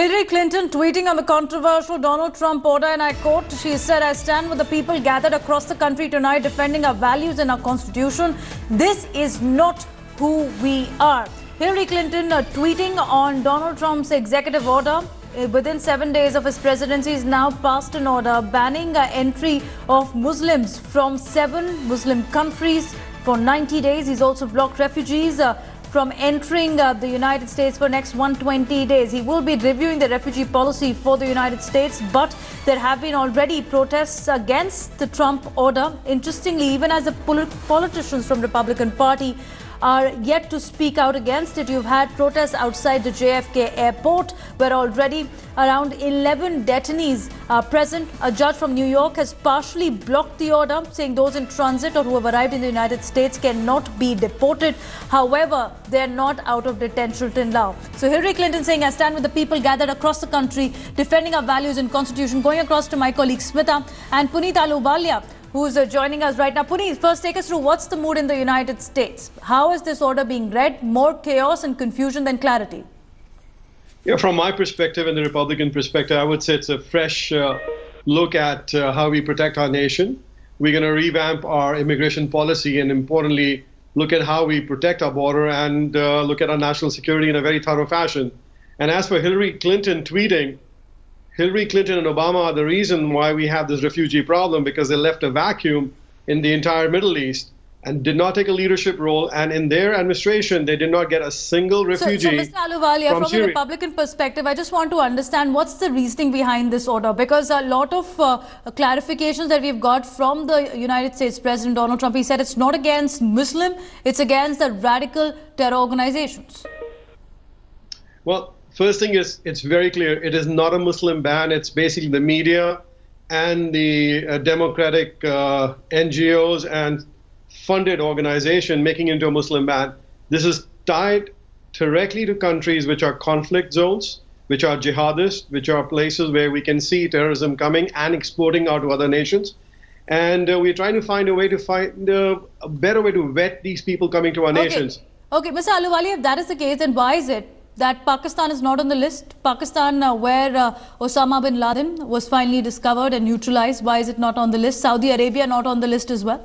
Hillary Clinton tweeting on the controversial Donald Trump order, and I quote, she said, "I stand with the people gathered across the country tonight defending our values and our constitution. This is not who we are." Hillary Clinton tweeting on Donald Trump's executive order. Within 7 days of his presidency, he's now passed an order banning entry of Muslims from 7 Muslim countries for 90 days. He's also blocked refugees from entering the United States for next 120 days. He will be reviewing the refugee policy for the United States, but there have been already protests against the Trump order. Interestingly, even as the politicians from Republican Party are yet to speak out against it. You've had protests outside the JFK airport where already around 11 detainees are present. A judge from New York has partially blocked the order, saying those in transit or who have arrived in the United States cannot be deported. However, they're not out of detention till now. So Hillary Clinton saying, "I stand with the people gathered across the country, defending our values and constitution." Going across to my colleague Smita and Puneet Ahluwalia, who's joining us right now. Puneet, first take us through what's the mood in the United States. How is this order being read? More chaos and confusion than clarity? Yeah, from my perspective and the Republican perspective, I would say it's a fresh look at how we protect our nation. We're going to revamp our immigration policy and, importantly, look at how we protect our border and look at our national security in a very thorough fashion. And as for Hillary Clinton tweeting, Hillary Clinton and Obama are the reason why we have this refugee problem, because they left a vacuum in the entire Middle East and did not take a leadership role. And in their administration, they did not get a single refugee. So Mr. Ahluwalia, from Syria. a Republican perspective, I just want to understand what's the reasoning behind this order, because a lot of clarifications that we've got from the United States President Donald Trump, he said it's not against Muslim, it's against the radical terror organizations. Well, first thing is, it's very clear, it is not a Muslim ban. It's basically the media and the democratic NGOs and funded organization making it into a Muslim ban. This is tied directly to countries which are conflict zones, which are jihadist, which are places where we can see terrorism coming and exporting out to other nations. And we're trying to find a way to find a better way to vet these people coming to our nations. Okay, Mr. Ahluwalia, if that is the case, then why is it that Pakistan is not on the list? Pakistan, where Osama bin Laden was finally discovered and neutralized, why is it not on the list? Saudi Arabia not on the list as well?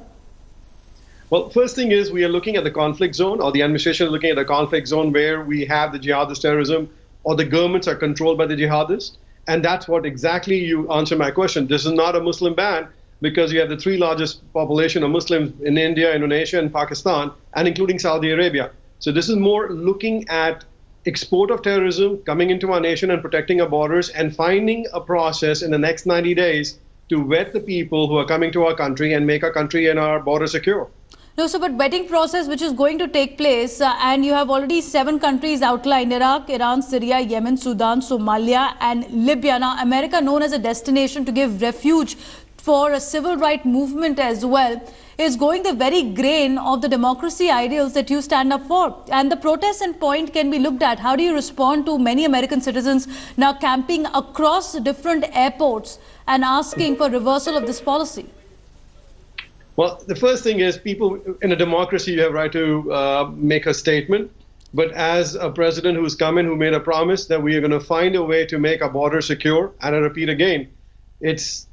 Well, first thing is, we are looking at the conflict zone, or the administration is looking at the conflict zone where we have the jihadist terrorism, or the governments are controlled by the jihadists. And that's what exactly you answer my question. This is not a Muslim ban, because you have the 3 largest population of Muslims in India, Indonesia, and Pakistan, and including Saudi Arabia. So this is more looking at export of terrorism coming into our nation and protecting our borders, and finding a process in the next 90 days to vet the people who are coming to our country and make our country and our border secure. No, so but vetting process which is going to take place, and you have already 7 countries outlined: Iraq, Iran, Syria, Yemen, Sudan, Somalia and Libya. Now, America, known as a destination to give refuge for a civil rights movement as well, is going the very grain of the democracy ideals that you stand up for. And the protest and point can be looked at. How do you respond to many American citizens now camping across different airports and asking for reversal of this policy? Well, the first thing is, people in a democracy, you have right to make a statement. But as a president who's come in, who made a promise that we are going to find a way to make our border secure, and I repeat again, it's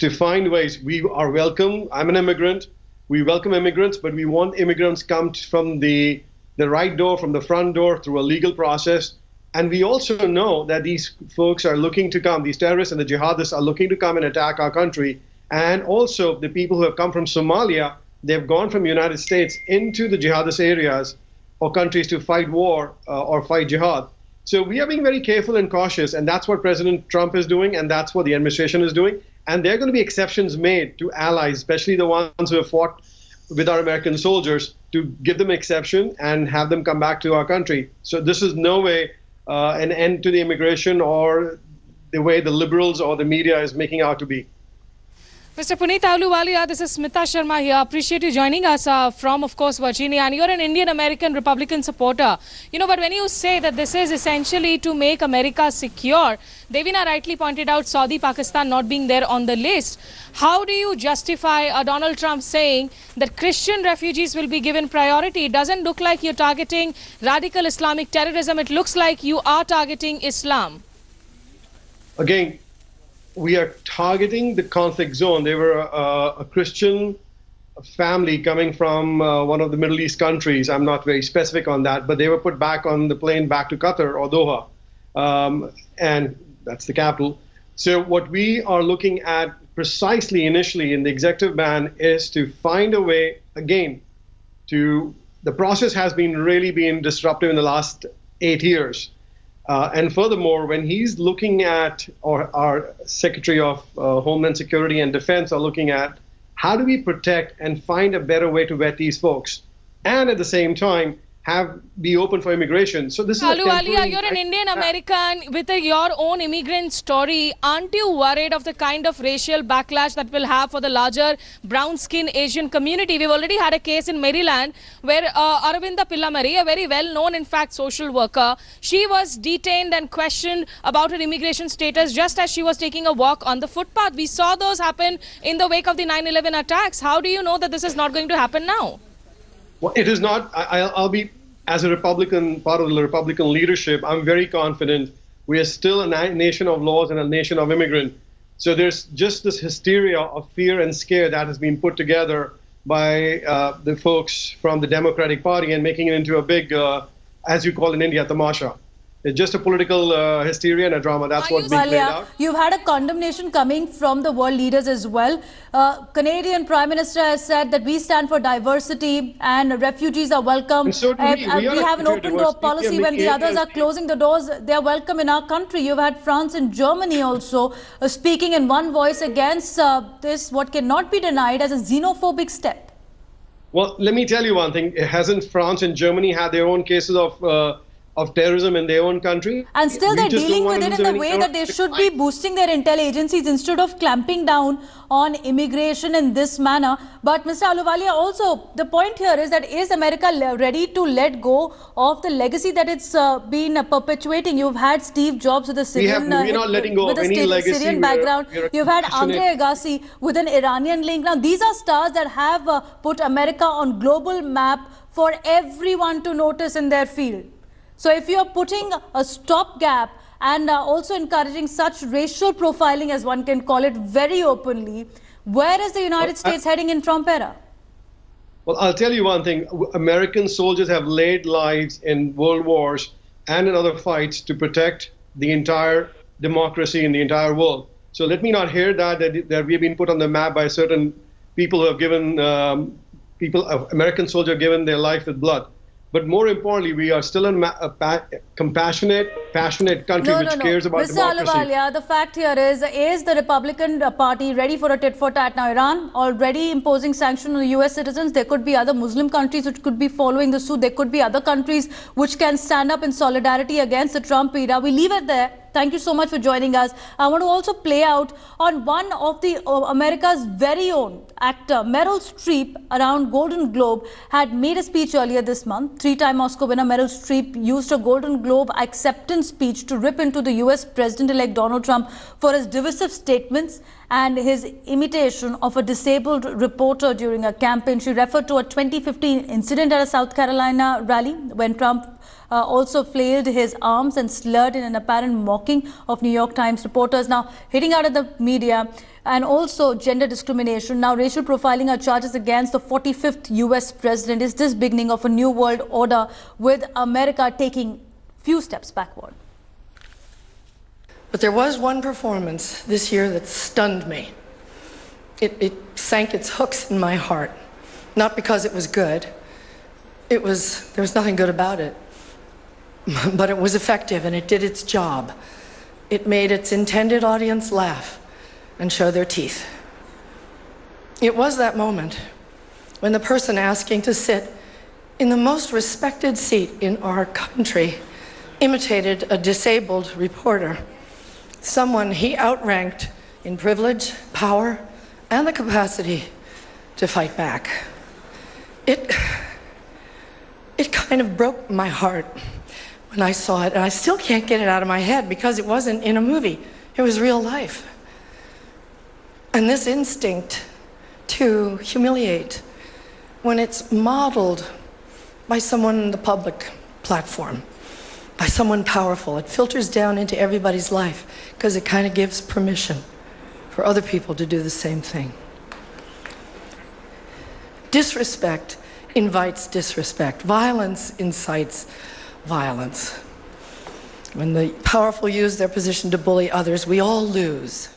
to find ways. We are welcome. I'm an immigrant. We welcome immigrants, but we want immigrants come from the right door, from the front door, through a legal process. And we also know that these folks are looking to come, these terrorists and the jihadists are looking to come and attack our country. And also the people who have come from Somalia, they've gone from the United States into the jihadist areas or countries to fight war or fight jihad. So we are being very careful and cautious, and that's what President Trump is doing, and that's what the administration is doing. And there are going to be exceptions made to allies, especially the ones who have fought with our American soldiers, to give them exception and have them come back to our country. So this is no way an end to the immigration or the way the liberals or the media is making out to be. Mr. Puneet Ahluwalia, this is Smita Sharma here. Appreciate you joining us from, of course, Virginia. And you're an Indian-American Republican supporter. You know, but when you say that this is essentially to make America secure, Devina rightly pointed out Saudi, Pakistan not being there on the list. How do you justify Donald Trump saying that Christian refugees will be given priority? It doesn't look like you're targeting radical Islamic terrorism. It looks like you are targeting Islam. again, we are targeting the conflict zone. They were a Christian family coming from one of the Middle East countries. I'm not very specific on that, but they were put back on the plane back to Qatar or Doha, and that's the capital. So what we are looking at precisely initially in the executive ban is to find a way, again, the process has really been disruptive in the last 8 years. And furthermore, when he's looking at, or our Secretary of Homeland Security and Defense are looking at, how do we protect and find a better way to vet these folks? And at the same time, be open for immigration. So this is Ahluwalia, you're an Indian American with your own immigrant story. Aren't you worried of the kind of racial backlash that will have for the larger brown-skinned Asian community? We've already had a case in Maryland where Aravinda Pillamari, a very well-known, in fact, social worker, she was detained and questioned about her immigration status just as she was taking a walk on the footpath. We saw those happen in the wake of the 9/11 attacks. How do you know that this is not going to happen now? Well, it is not. I'll be, as a Republican, part of the Republican leadership, I'm very confident we are still a nation of laws and a nation of immigrants. So there's just this hysteria of fear and scare that has been put together by the folks from the Democratic Party and making it into a big, as you call in India, tamasha. It's just a political hysteria and a drama. That's what's being played out. You've had a condemnation coming from the world leaders as well. Canadian Prime Minister has said that we stand for diversity and refugees are welcome. And so do we have an open door policy. When the others are closing the doors, they are welcome in our country. You've had France and Germany also speaking in one voice against this, what cannot be denied as a xenophobic step. Well, let me tell you one thing. Hasn't France and Germany had their own cases of terrorism in their own country? And still they're dealing with it in the way that they should be boosting their intel agencies instead of clamping down on immigration in this manner. But Mr. Ahluwalia, also the point here is that is America ready to let go of the legacy that it's been perpetuating? You've had Steve Jobs with a Syrian, we're not letting go of any legacy. Syrian background. You've had Andre Agassi with an Iranian link. Now these are stars that have put America on global map for everyone to notice in their field. So if you're putting a stopgap and also encouraging such racial profiling, as one can call it, very openly, where is the United States heading in Trump era? Well, I'll tell you one thing. American soldiers have laid lives in world wars and in other fights to protect the entire democracy in the entire world. So let me not hear that we've been put on the map by certain people who have given, American soldiers have given their life with blood. But more importantly, we are still a compassionate, passionate country which cares about democracy. Mr. Ahluwalia, the fact here is the Republican Party ready for a tit-for-tat? Now, Iran already imposing sanctions on US citizens. There could be other Muslim countries which could be following the suit. There could be other countries which can stand up in solidarity against the Trump era. We leave it there. Thank you so much for joining us. I want to also play out on one of the America's very own actor, Meryl Streep, around Golden Globe, had made a speech earlier this month. Three-time Oscar winner Meryl Streep used a Golden Globe acceptance speech to rip into the US President-elect Donald Trump for his divisive statements and his imitation of a disabled reporter during a campaign. She referred to a 2015 incident at a South Carolina rally when Trump also flailed his arms and slurred in an apparent mocking of New York Times reporters. Now, hitting out at the media and also gender discrimination. Now, racial profiling are charges against the 45th US president. Is this beginning of a new world order with America taking few steps backward? But there was one performance this year that stunned me. It sank its hooks in my heart. Not because it was good. There was nothing good about it. But it was effective and it did its job. It made its intended audience laugh and show their teeth. It was that moment when the person asking to sit in the most respected seat in our country imitated a disabled reporter, someone he outranked in privilege, power, and the capacity to fight back. It kind of broke my heart when I saw it, and I still can't get it out of my head because it wasn't in a movie. It was real life. And this instinct to humiliate, when it's modeled by someone in the public platform, by someone powerful. It filters down into everybody's life because it kind of gives permission for other people to do the same thing. Disrespect invites disrespect. Violence incites violence. When the powerful use their position to bully others, we all lose.